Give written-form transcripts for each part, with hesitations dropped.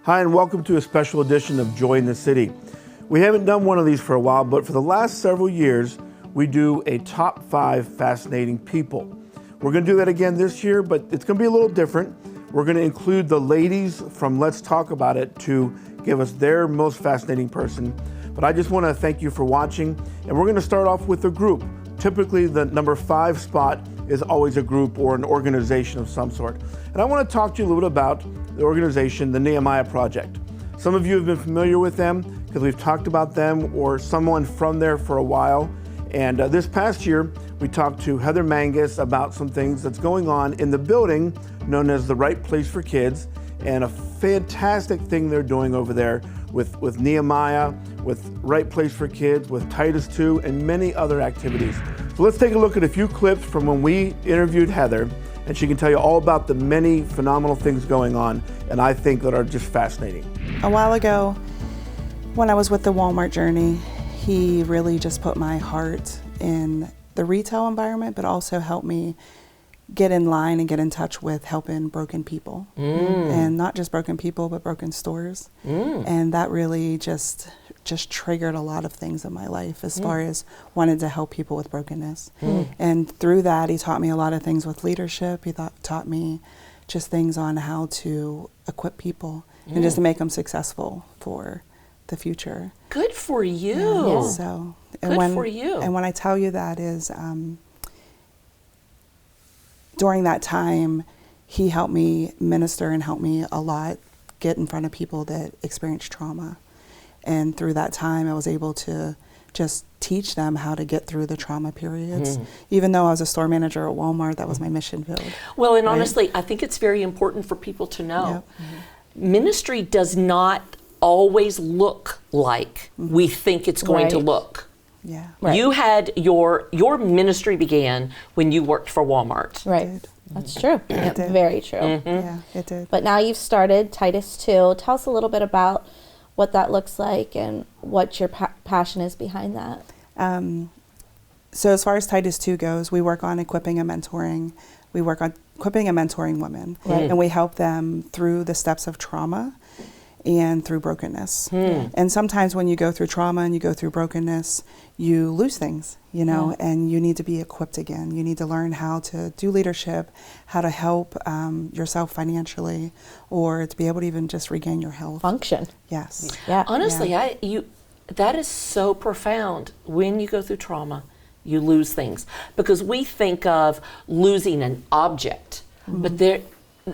Hi, and welcome to a special edition of Joy in the City. We haven't done one of these for a while, but for the last several years, we do a top 5 fascinating people. We're going to do that again this year, but it's going to be a little different. We're going to include the ladies from Let's Talk About It to give us their most fascinating person. But I just want to thank you for watching, and we're going to start off with a group. Typically, the number 5 spot is always a group or an organization of some sort. And I want to talk to you a little bit about the organization, the Nehemiah Project. Some of you have been familiar with them because we've talked about them or someone from there for a while. And this past year, we talked to Heather Mangus about some things that's going on in the building known as the Right Place for Kids, and a fantastic thing they're doing over there with Nehemiah, with Right Place for Kids, with Titus 2, and many other activities. So let's take a look at a few clips from when we interviewed Heather, and she can tell you all about the many phenomenal things going on, and I think that are just fascinating. A while ago, when I was with the Walmart journey, he really just put my heart in the retail environment, but also helped me get in line and get in touch with helping broken people. And not just broken people, but broken stores. And that really just triggered a lot of things in my life as far as wanting to help people with brokenness. And through that, he taught me a lot of things with leadership. He taught me just things on how to equip people and just to make them successful for the future. Good for you. Yeah. So, Good for you. And when I tell you that is, during that time, he helped me minister and helped me a lot get in front of people that experienced trauma. And through that time, I was able to just teach them how to get through the trauma periods. Even though I was a store manager at Walmart, that was my mission field. Well, and honestly, I think it's very important for people to know. Ministry does not always look like we think it's going to look. Yeah. Right. You had your ministry began when you worked for Walmart. Right. That's true. Yeah, did. very true. Yeah, it did. But now you've started Titus 2. Tell us a little bit about what that looks like and what your passion is behind that. So as far as Titus 2 goes, we work on equipping and mentoring. We work on equipping and mentoring women. And we help them through the steps of trauma and through brokenness. And sometimes when you go through trauma and you go through brokenness, you lose things, you know, and you need to be equipped again. You need to learn how to do leadership, how to help yourself financially, or to be able to even just regain your health. Function. Yes. Yeah. Honestly, that is so profound. When you go through trauma, you lose things. Because we think of losing an object, but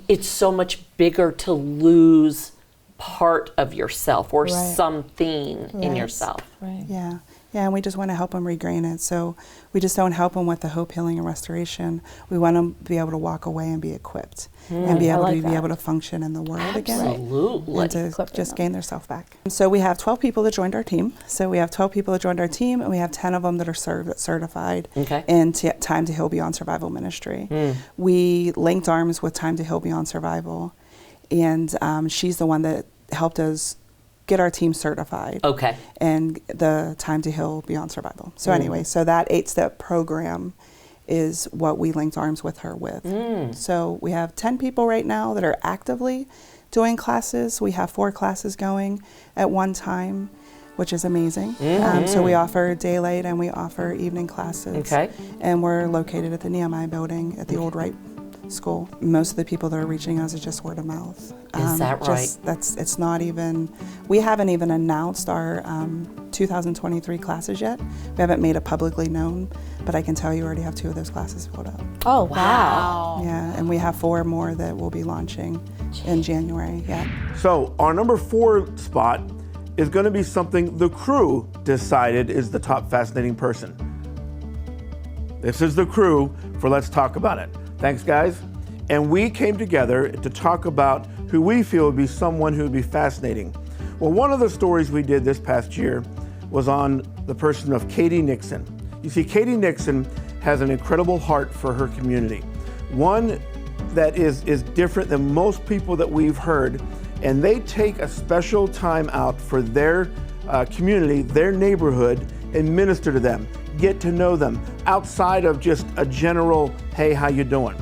it's so much bigger to lose part of yourself or something in yourself. Right. Yeah. Yeah, and we just want to help them regain it. So we just don't help them with the hope, healing, and restoration. We want them to be able to walk away and be equipped and be able to function in the world again. Absolutely. And to just gain their self back. So we have 12 people that joined our team. So we have 12 people that joined our team, and we have 10 of them that are certified in Time to Heal Beyond Survival Ministry. We linked arms with Time to Heal Beyond Survival, and she's the one that helped us get our team certified. Okay. And the Time to Heal Beyond Survival. So anyway, so that 8-step program is what we linked arms with her with. So we have 10 people right now that are actively doing classes. We have 4 classes going at one time, which is amazing. So we offer daylight and we offer evening classes. Okay. And we're located at the Nehemiah building at the old Wright School. Most of the people that are reaching us is just word of mouth. Is that right? It's not even, we haven't even announced our 2023 classes yet. We haven't made it publicly known, but I can tell you already have 2 of those classes filled up. Oh, wow. Yeah, and we have 4 more that will be launching in January, So our number 4 spot is going to be something the crew decided is the top fascinating person. This is the crew for Let's Talk About It. Thanks, guys. And we came together to talk about who we feel would be someone who would be fascinating. Well, one of the stories we did this past year was on the person of Katie Nixon. You see, Katie Nixon has an incredible heart for her community. One that is different than most people that we've heard, and they take a special time out for their community, their neighborhood, and minister to them, get to know them outside of just a general, hey, how you doing?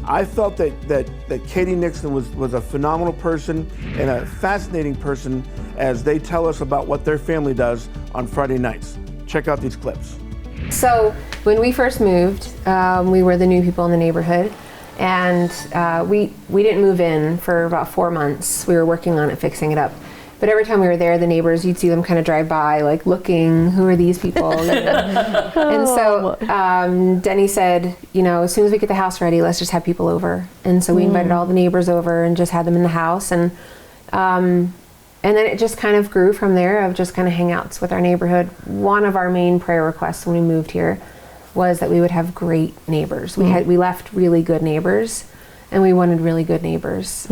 I felt that Katie Nixon was a phenomenal person and a fascinating person as they tell us about what their family does on Friday nights. Check out these clips. So when we first moved, we were the new people in the neighborhood, and we didn't move in for about 4 months. We were working on it, fixing it up. But every time we were there, the neighbors, you'd see them kind of drive by, like looking, who are these people? And so Denny said, as soon as we get the house ready, let's just have people over. And so we invited all the neighbors over and just had them in the house. And then it just kind of grew from there of just kind of hangouts with our neighborhood. One of our main prayer requests when we moved here was that we would have great neighbors. We left really good neighbors, and we wanted really good neighbors.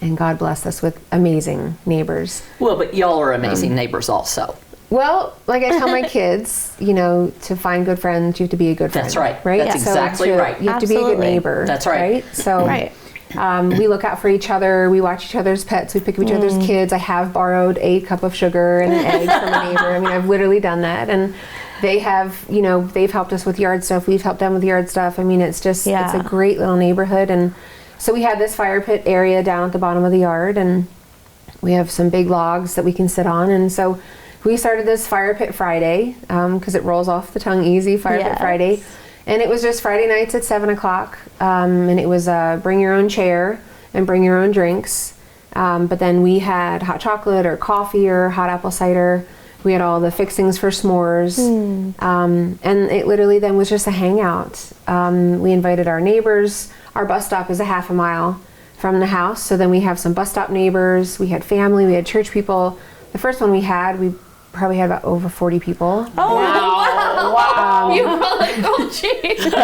And God blessed us with amazing neighbors. Well, but y'all are amazing neighbors also. Well, like I tell my kids, to find good friends, you have to be a good friend. That's right. Right? That's exactly right. You have to be a good neighbor. That's right. So Right. we look out for each other. We watch each other's pets. We pick up each other's kids. I have borrowed a cup of sugar and an egg from a neighbor. I mean, I've literally done that. And they have, they've helped us with yard stuff. We've helped them with yard stuff. I mean, it's just, it's a great little neighborhood. And so we had this fire pit area down at the bottom of the yard, and we have some big logs that we can sit on. And so we started this Fire Pit Friday, because it rolls off the tongue easy, Fire Pit Friday. And it was just Friday nights at 7 o'clock. And it was bring your own chair and bring your own drinks. But then we had hot chocolate or coffee or hot apple cider. We had all the fixings for s'mores. And it literally then was just a hangout. We invited our neighbors. Our bus stop is a half a mile from the house. So then we have some bus stop neighbors. We had family. We had church people. The first one we probably had about over 40 people. Oh, wow. You were like, oh, geez. Who knew?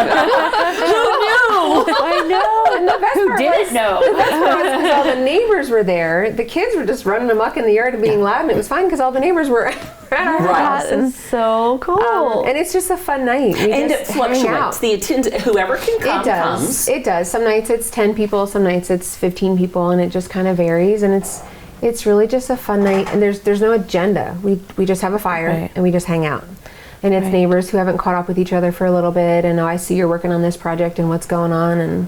I know. And the best part didn't know? The best part was all the neighbors were there. The kids were just running amok in the yard and being loud, and it was fine because all the neighbors were at our house. That is so cool. And it's just a fun night. We And it just hang out. fluctuates. The attendance, whoever can come, It does. comes. It does. Some nights it's 10 people, some nights it's 15 people, and it just kind of varies. And it's really just a fun night. And there's no agenda. We just have a fire and we just hang out. And it's neighbors who haven't caught up with each other for a little bit. And I see you're working on this project and what's going on. And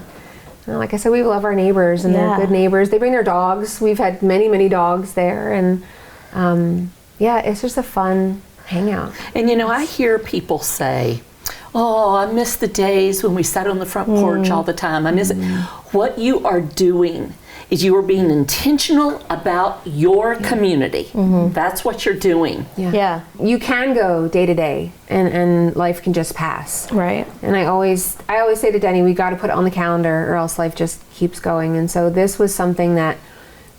like I said, we love our neighbors, and they're good neighbors. They bring their dogs. We've had many, many dogs there. And it's just a fun hangout. And I hear people say, oh, I miss the days when we sat on the front porch all the time. I miss it. What you are doing is you are being intentional about your community. That's what you're doing. Yeah. You can go day to day, and life can just pass. Right. And I always say to Denny, we got to put it on the calendar, or else life just keeps going. And so this was something that,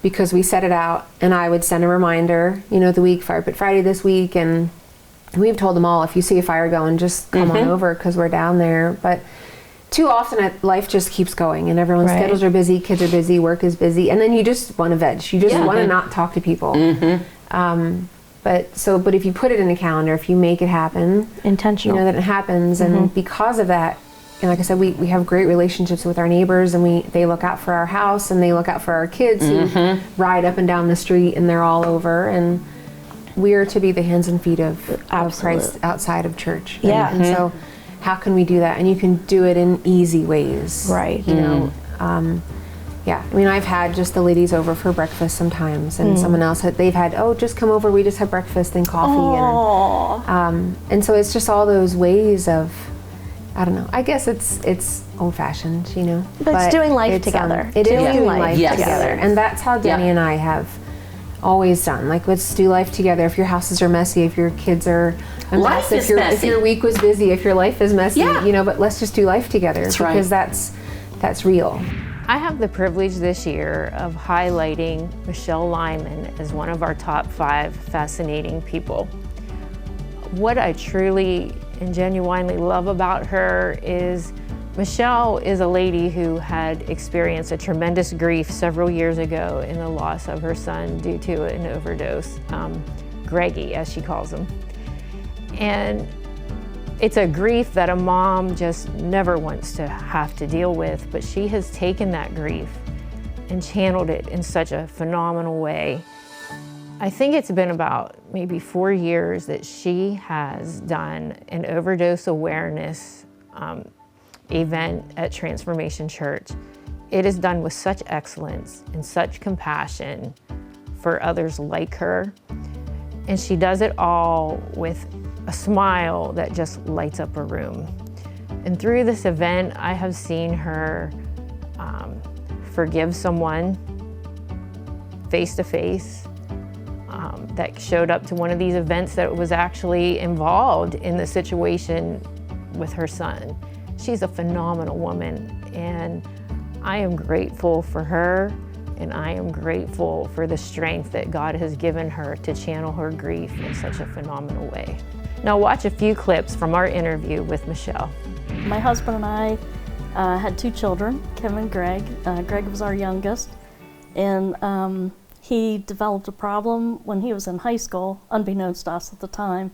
because we set it out, and I would send a reminder, the week, Fire Pit Friday this week, and we've told them all, if you see a fire going, just come on over, because we're down there. But too often life just keeps going, and everyone's schedules are busy, kids are busy, work is busy, and then you just want to veg. You just want to not talk to people. But if you put it in a calendar, if you make it happen, Intentional. that it happens. And because of that, like I said, we have great relationships with our neighbors, and they look out for our house, and they look out for our kids who ride up and down the street, and they're all over. And we are to be the hands and feet of Christ outside of church. Yeah. And so how can we do that? And you can do it in easy ways. Right. I mean, I've had just the ladies over for breakfast sometimes, and someone else they've had, just come over, we just have breakfast and coffee. And so it's just all those ways of, I don't know, I guess it's old fashioned, But it's doing life together. It is Doing doing life life together. together. And that's how Denny and I have always done. Like, let's do life together. If your houses are messy, if your kids are a Life mess, is if messy. your week was busy, if your life is messy, but let's just do life together. That's right. Because that's real. I have the privilege this year of highlighting Michelle Lyman as one of our top 5 fascinating people. What I truly and genuinely love about her is Michelle is a lady who had experienced a tremendous grief several years ago in the loss of her son due to an overdose, Greggy, as she calls him. And it's a grief that a mom just never wants to have to deal with, but she has taken that grief and channeled it in such a phenomenal way. I think it's been about maybe 4 years that she has done an overdose awareness event at Transformation Church, it is done with such excellence and such compassion for others like her. And she does it all with a smile that just lights up a room. And through this event, I have seen her forgive someone face to face that showed up to one of these events that was actually involved in the situation with her son. She's a phenomenal woman, and I am grateful for her, and I am grateful for the strength that God has given her to channel her grief in such a phenomenal way. Now watch a few clips from our interview with Michelle. My husband and I had 2 children, Kim and Greg. Greg was our youngest, and he developed a problem when he was in high school, unbeknownst to us at the time.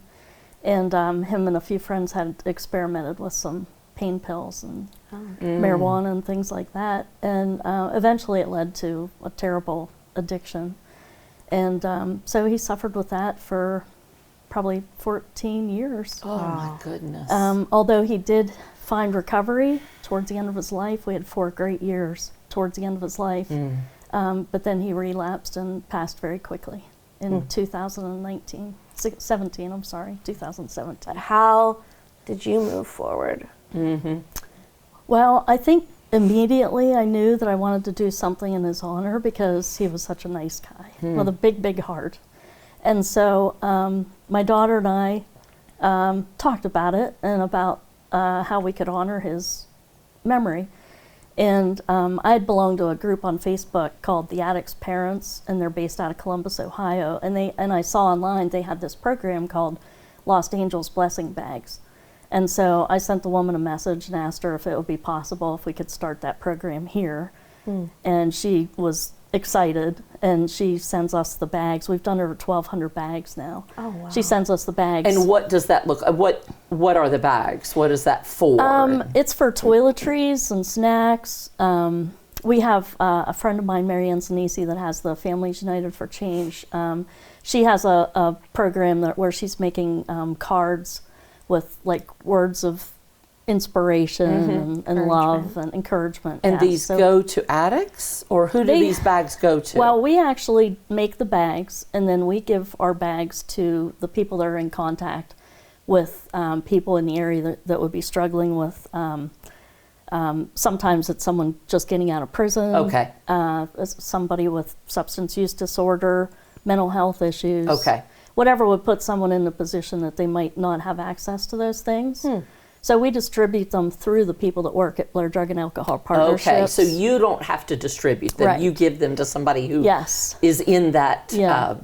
And him and a few friends had experimented with some pain pills and marijuana and things like that. And eventually it led to a terrible addiction. And so he suffered with that for probably 14 years. Oh my goodness. Although he did find recovery towards the end of his life. We had 4 great years towards the end of his life. But then he relapsed and passed very quickly in 2017, I'm sorry, 2017. How did you move forward? Well, I think immediately I knew that I wanted to do something in his honor because he was such a nice guy with a big, big heart. And so my daughter and I talked about it and about how we could honor his memory. And I had belonged to a group on Facebook called The Addict's Parents, and they're based out of Columbus, Ohio. And I saw online they had this program called Lost Angels Blessing Bags. And so I sent the woman a message and asked her if it would be possible if we could start that program here. And she was excited, and she sends us the bags. We've done over 1,200 bags now. Oh, wow. She sends us the bags. And what does that look? What are the bags? What is that for? It's for toiletries and snacks. We have a friend of mine, Marianne Zanisi, that has the Families United for Change. She has a program where she's making cards with like words of inspiration and love and encouragement. And yeah. these go to addicts, or who do these bags go to? Well, we actually make the bags, and then we give our bags to the people that are in contact with people in the area that would be struggling with. Sometimes it's someone just getting out of prison. Okay. Somebody with substance use disorder, mental health issues. Okay. Whatever would put someone in the position that they might not have access to those things. So we distribute them through the people that work at Blair Drug and Alcohol Partnerships. Okay, so you don't have to distribute them. Right. You give them to somebody who Yes. is in that. Yeah.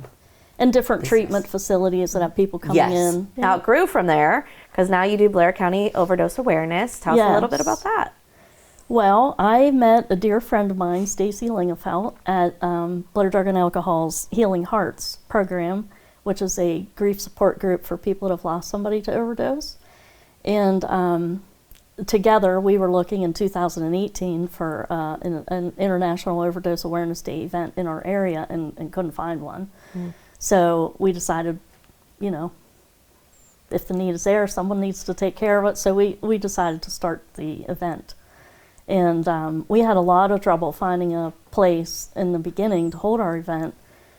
And different treatment facilities that have people coming Yes. in. Now it grew from there because now you do Blair County Overdose Awareness. Tell us a little bit Yes. about that. Well, I met a dear friend of mine, Stacy Lingefelt, at Blair Drug and Alcohol's Healing Hearts program, which is a grief support group for people that have lost somebody to overdose. And together we were looking in 2018 for an International Overdose Awareness Day event in our area and couldn't find one. So we decided, you know, if the need is there, someone needs to take care of it. So we decided to start the event. And we had a lot of trouble finding a place in the beginning to hold our event.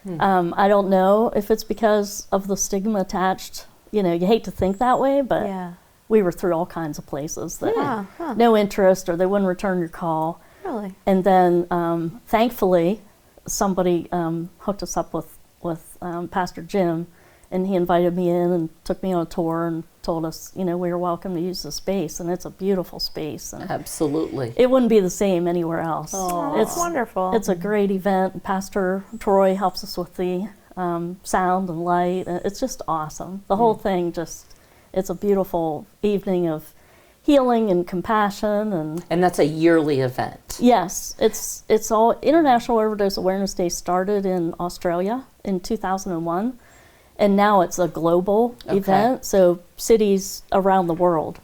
I don't know if it's because of the stigma attached. You know, you hate to think that way, but we were through all kinds of places that no interest, or they wouldn't return your call. Really? And then thankfully somebody hooked us up with Pastor Jim, and he invited me in and took me on a tour and told us, you know, we were welcome to use the space, and it's a beautiful space. And Absolutely. it wouldn't be the same anywhere else. Oh, that's wonderful. It's a great event. Pastor Troy helps us with the sound and light. It's just awesome. The whole thing it's a beautiful evening of healing and compassion. And that's a yearly event. Yes, it's all International Overdose Awareness Day started in Australia in 2001, and now it's a global event. So cities around the world,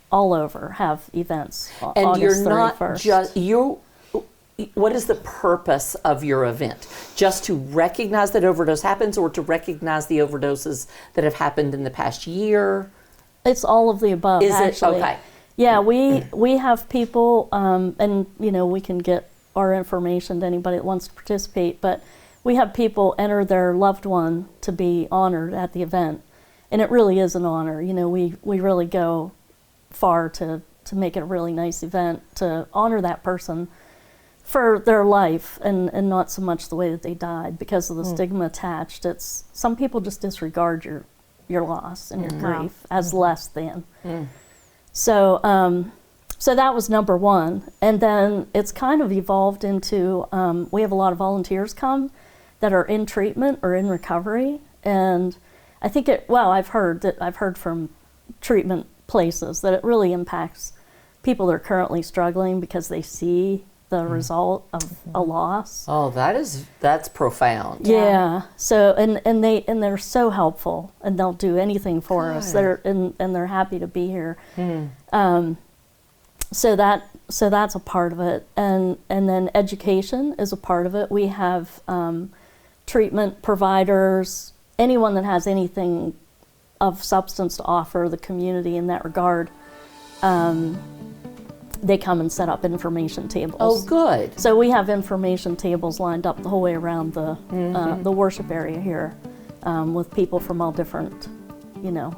all over, have events. And August you're not 31st. just what is the purpose of your event? Just to recognize that overdose happens, or to recognize the overdoses that have happened in the past year? It's all of the above. Is it? actually. Okay. Yeah, we have people, and you know, we can get our information to anybody that wants to participate, but we have people enter their loved one to be honored at the event. And it really is an honor. You know, we really go far to make it a really nice event to honor that person for their life and not so much the way that they died because of the stigma attached. It's some people just disregard your loss and your grief as less than. So so that was number one. And then it's kind of evolved into, we have a lot of volunteers come that are in treatment or in recovery. And I think I've heard from treatment places that it really impacts people that are currently struggling because they see the result of a loss. Oh, that's profound. Yeah. So and they're so helpful and they'll do anything for us. They're happy to be here. So that's a part of it, and then education is a part of it. We have treatment providers, anyone that has anything of substance to offer the community in that regard. They come and set up information tables. Oh, good. So we have information tables lined up the whole way around the worship area here, with people from all different,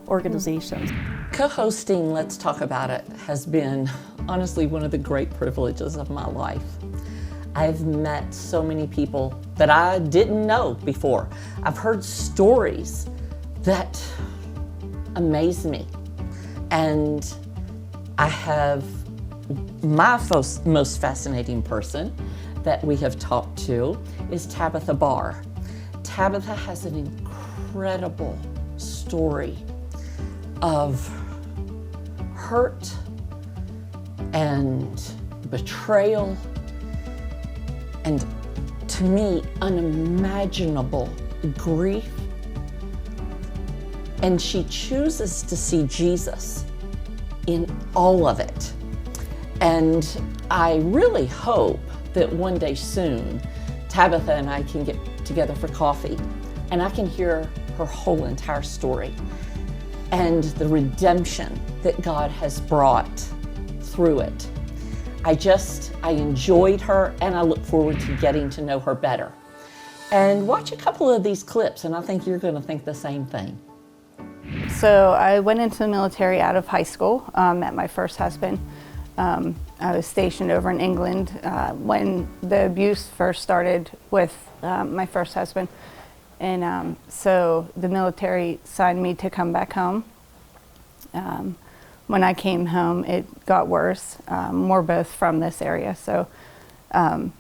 organizations. Co-hosting Let's Talk About It has been honestly one of the great privileges of my life. I've met so many people that I didn't know before. I've heard stories that amaze me. And I have my most fascinating person that we have talked to is Tabitha Barr. Tabitha has an incredible story of hurt and betrayal and, to me, unimaginable grief. And she chooses to see Jesus in all of it. And I really hope that one day soon, Tabitha and I can get together for coffee and I can hear her whole entire story and the redemption that God has brought through it. I enjoyed her and I look forward to getting to know her better. And watch a couple of these clips and I think you're going to think the same thing. So I went into the military out of high school, met my first husband. I was stationed over in England when the abuse first started with my first husband. And so the military signed me to come back home. When I came home, it got worse. We're both from this area. So, and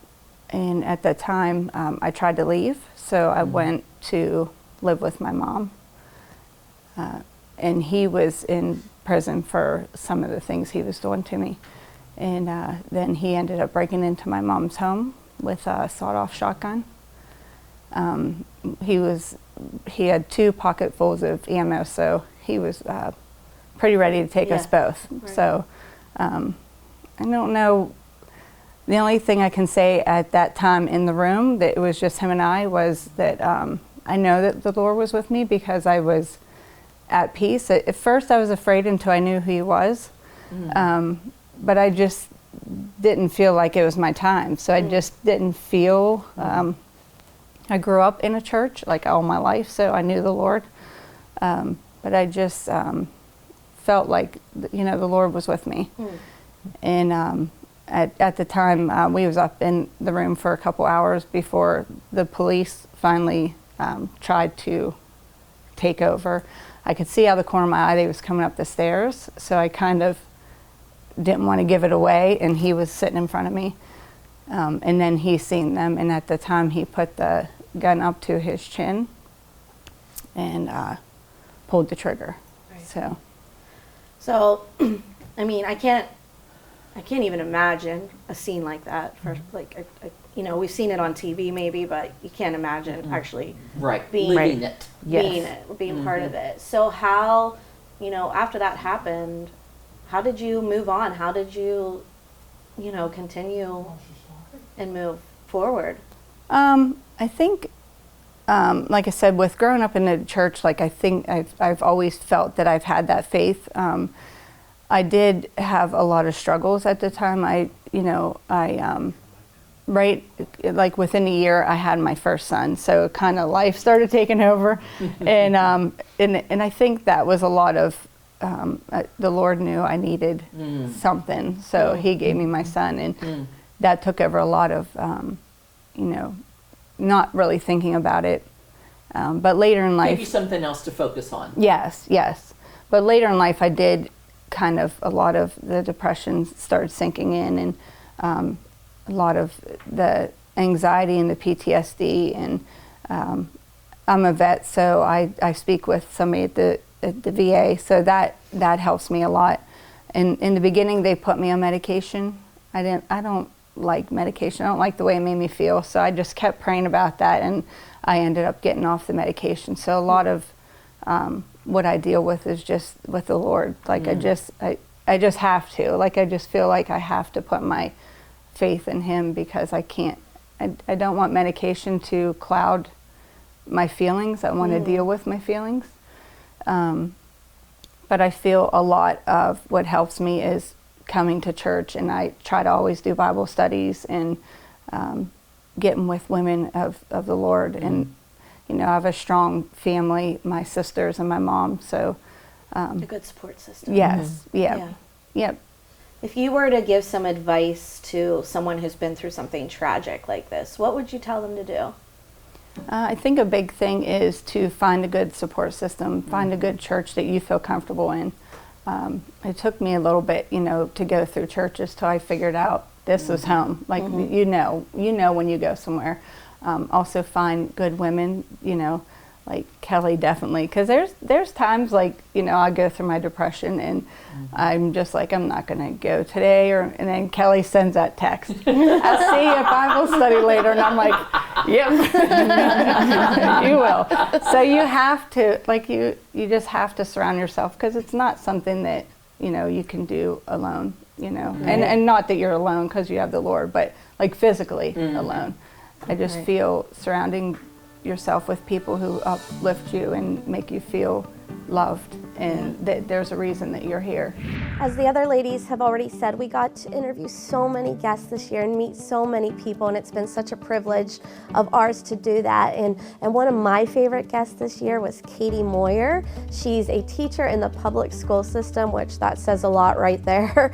at the time, I tried to leave. So I went to live with my mom. And he was in prison for some of the things he was doing to me. And then he ended up breaking into my mom's home with a sawed-off shotgun. He had 2 pocketfuls of ammo, so he was pretty ready to take us both. Right. So I don't know. The only thing I can say at that time in the room that it was just him and I was that I know that the Lord was with me because I was at peace. At first I was afraid until I knew who he was. But I just didn't feel like it was my time. So I just didn't feel, I grew up in a church like all my life, so I knew the Lord. But I just felt like, the Lord was with me. And at the time, we was up in the room for a couple hours before the police finally tried to take over. I could see out of the corner of my eye they was coming up the stairs, so I kind of didn't want to give it away, and he was sitting in front of me. And then he seen them, and at the time he put the gun up to his chin and pulled the trigger. Right. So, I mean, I can't even imagine a scene like that. For we've seen it on TV maybe, but you can't imagine actually living it, being part of it. So how, after that happened, how did you move on? How did you, continue and move forward? I think, like I said, with growing up in the church, I think I've always felt that I've had that faith. I did have a lot of struggles at the time. Right, like within a year, I had my first son, so kind of life started taking over, and I think that was a lot of the Lord knew I needed something, so He gave me my son, and that took over a lot of, not really thinking about it, but later in life, Give you something else to focus on. yes, but later in life, I did kind of a lot of the depression started sinking in, and a lot of the anxiety and the PTSD, and I'm a vet, so I speak with somebody at the VA, so that helps me a lot. And in the beginning, they put me on medication. I don't like medication. I don't like the way it made me feel, so I just kept praying about that, and I ended up getting off the medication. So a lot of what I deal with is just with the Lord. Like I just have to. Like I just feel like I have to put my faith in Him, because I can't. I don't want medication to cloud my feelings. I want to deal with my feelings. But I feel a lot of what helps me is coming to church, and I try to always do Bible studies and getting with women of the Lord. And I have a strong family, my sisters and my mom. So A good support system. yes, Yeah. yep. If you were to give some advice to someone who's been through something tragic like this, what would you tell them to do? I think a big thing is to find a good support system, find a good church that you feel comfortable in. It took me a little bit, to go through churches till I figured out this was home. Like, you know when you go somewhere. Also find good women, like Kelly definitely, because there's times like, I go through my depression and I'm just like, I'm not going to go today, and then Kelly sends that text, I'll see you at Bible study later, and I'm like, yep, you will. So you have to, like, you just have to surround yourself, because it's not something that, you can do alone, and not that you're alone because you have the Lord, but like physically alone. I just feel surrounding yourself with people who uplift you and make you feel loved, and that there's a reason that you're here. As the other ladies have already said, we got to interview so many guests this year and meet so many people, and it's been such a privilege of ours to do that. And one of my favorite guests this year was Katie Moyer. She's a teacher in the public school system, which that says a lot right there.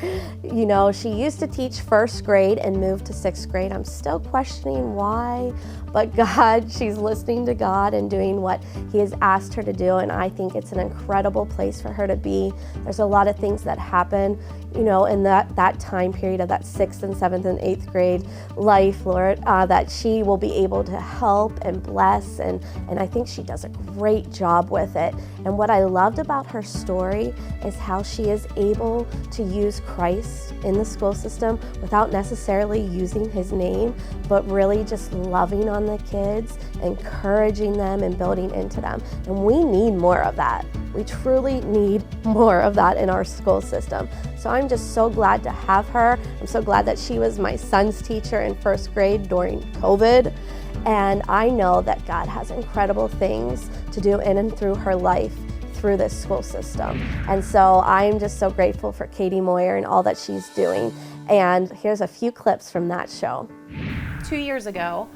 She used to teach first grade and moved to sixth grade. I'm still questioning why, but God, she's listening to God and doing what He has asked her to do, and I think it's an incredible place for her to be. There's a lot of things that happen, in that time period of that 6th and 7th and 8th grade life, Lord, that she will be able to help and bless, and I think she does a great job with it. And what I loved about her story is how she is able to use Christ in the school system without necessarily using His name, but really just loving on the kids, encouraging them, and building into them. And we need more of that. We truly need more of that in our school system. So I'm just so glad to have her. I'm so glad that she was my son's teacher in first grade during COVID. And I know that God has incredible things to do in and through her life through this school system. And so I'm just so grateful for Katie Moyer and all that she's doing. And here's a few clips from that show. 2 years ago,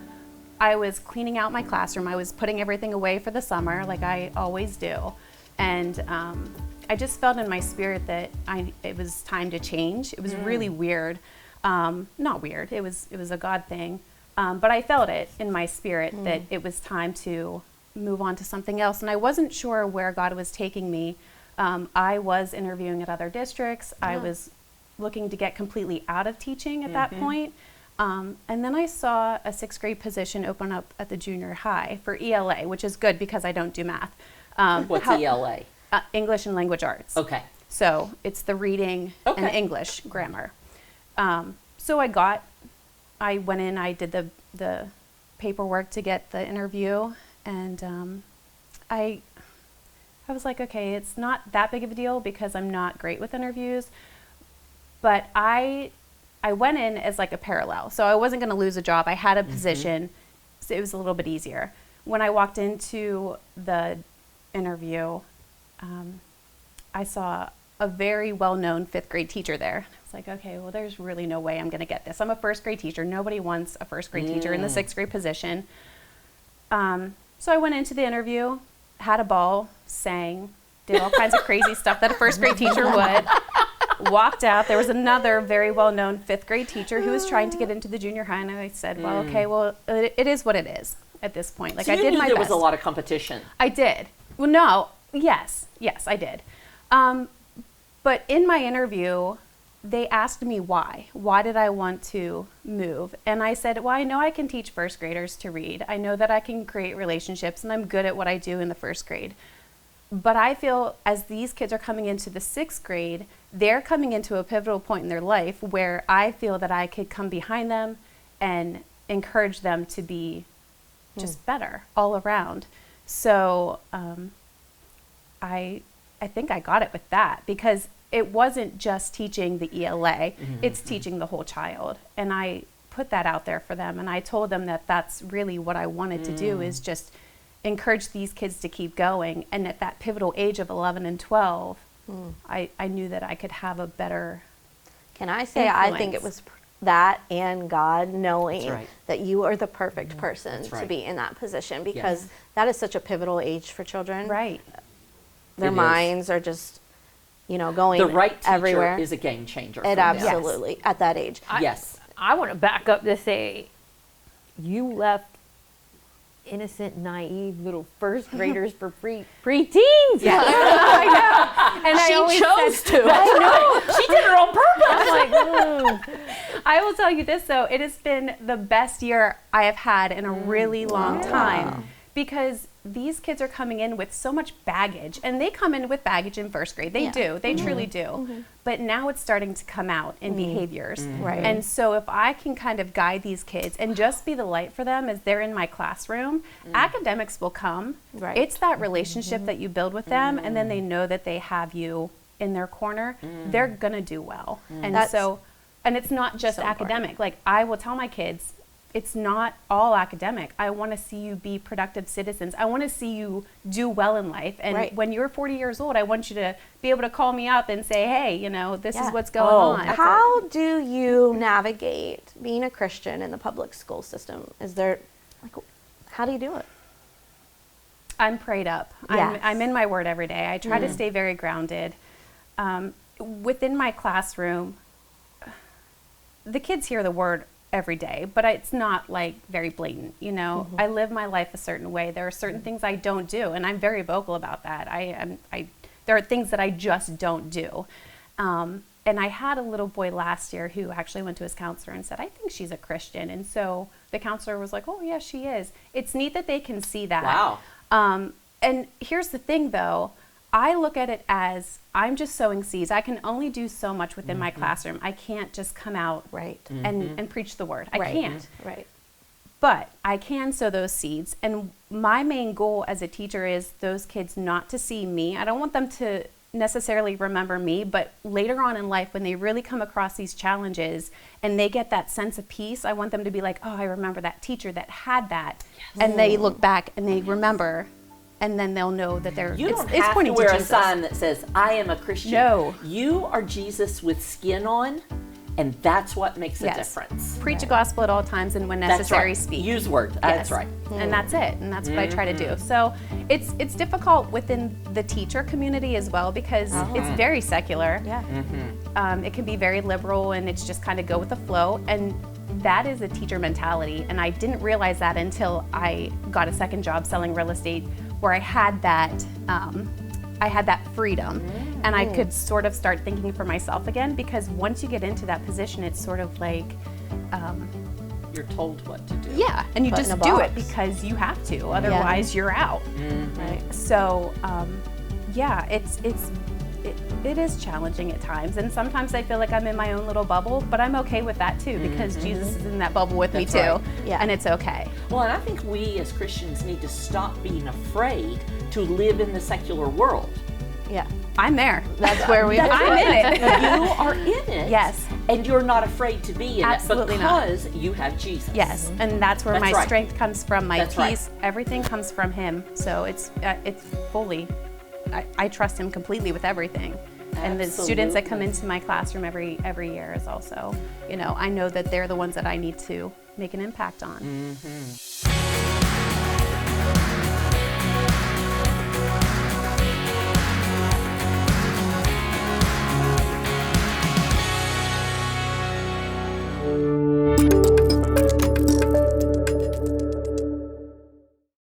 I was cleaning out my classroom. I was putting everything away for the summer, like I always do. And I just felt in my spirit that it was time to change. It was really weird. Not weird, it was a God thing. But I felt it in my spirit that it was time to move on to something else. And I wasn't sure where God was taking me. I was interviewing at other districts. I was looking to get completely out of teaching at that point. And then I saw a 6th grade position open up at the junior high for ELA, which is good because I don't do math. What's ELA? English and Language Arts. Okay. So it's the reading and English grammar. So I went in, I did the paperwork to get the interview, and I was like, okay, it's not that big of a deal because I'm not great with interviews, but I went in as like a parallel. So I wasn't going to lose a job. I had a position, so it was a little bit easier. When I walked into the interview, I saw a very well-known 5th grade teacher there. It's like, okay, well, there's really no way I'm going to get this. I'm a 1st grade teacher. Nobody wants a 1st grade teacher in the 6th grade position. So I went into the interview, had a ball, sang, did all kinds of crazy stuff that a 1st grade teacher would. Walked out. There was another very well-known 5th grade teacher who was trying to get into the junior high, and I said, well, okay, well, it is what it is at this point. Like, So I you did knew my there best. was a lot of competition. I did. Well, no, yes, I did. But in my interview, they asked me why. Why did I want to move? And I said, well, I know I can teach 1st graders to read. I know that I can create relationships, and I'm good at what I do in the 1st grade. But I feel as these kids are coming into the 6th grade, they're coming into a pivotal point in their life where I feel that I could come behind them and encourage them to be just better all around. So I think I got it with that, because it wasn't just teaching the ELA, it's teaching the whole child. And I put that out there for them, and I told them that that's really what I wanted to do, is just encourage these kids to keep going. And at that pivotal age of 11 and 12, I knew that I could have a better Can I say I think it was that and God knowing That's right. that you are the perfect person That's to right. be in that position, because that is such a pivotal age for children. right. Their It is. minds are just, going The right teacher everywhere. is a game changer. It for them. absolutely at that age. Yes. I want to back up to say, you left innocent, naive little 1st graders for preteens. Yeah. I know. And She I always chose said, to. I know. She did it on purpose. I'm like, I will tell you this though, it has been the best year I have had in a really long time, because these kids are coming in with so much baggage, and they come in with baggage in 1st grade. They do. They truly do. But now it's starting to come out in behaviors. Right. And so if I can kind of guide these kids and just be the light for them as they're in my classroom, academics will come. Right. It's that relationship that you build with them, and then they know that they have you in their corner. They're going to do well. And and it's not just so important. academic. Like, I will tell my kids, it's not all academic. I want to see you be productive citizens. I want to see you do well in life. And Right. when you're 40 years old, I want you to be able to call me up and say, hey, this Yeah. is what's going on. How do you navigate being a Christian in the public school system? Is there, how do you do it? I'm prayed up. Yes. I'm in my word every day. I try to stay very grounded. Within my classroom, the kids hear the word every day, but it's not like very blatant, I live my life a certain way. There are certain things I don't do, and I'm very vocal about that. There are things that I just don't do. And I had a little boy last year who actually went to his counselor and said, I think she's a Christian. And so the counselor was like, oh yeah, she is. It's neat that they can see that. Wow. And here's the thing though, I look at it as I'm just sowing seeds. I can only do so much within my classroom. I can't just come out Right. and preach the word. I Right. can't. Right. But I can sow those seeds. And my main goal as a teacher is those kids not to see me. I don't want them to necessarily remember me, but later on in life, when they really come across these challenges and they get that sense of peace, I want them to be like, oh, I remember that teacher that had that. And they look back and they remember, and then they'll know that You it's don't have to pointing wear a Jesus. sign that says, I am a Christian. No. You are Jesus with skin on, and that's what makes a Yes. difference. Preach the gospel at all times, and when That's necessary, right. speak. Use word. That's Yes. right. And that's it. And that's what I try to do. So it's difficult within the teacher community as well, because it's very secular. Yeah. It can be very liberal, and it's just kind of go with the flow. And that is a teacher mentality. And I didn't realize that until I got a second job selling real estate, where I had that freedom, and I could sort of start thinking for myself again. Because once you get into that position, it's sort of like, You're told what to do. yeah, and you Put in just a do it box. because you have to. Otherwise, you're out. Right. So, yeah, it is challenging at times, and sometimes I feel like I'm in my own little bubble, but I'm okay with that too, because Jesus is in that bubble with That's me too, right. Yeah. and it's okay. Well, and I think we as Christians need to stop being afraid to live in the secular world. Yeah. I'm there. That's where we I'm in it. You are in it. Yes. And you're not afraid to be in Absolutely it not. because you have Jesus. Yes, and that's where That's my right. strength comes from. My That's right. peace, everything comes from Him. So it's fully, I trust Him completely with everything. And the students that come into my classroom every year is also, I know that they're the ones that I need to make an impact on.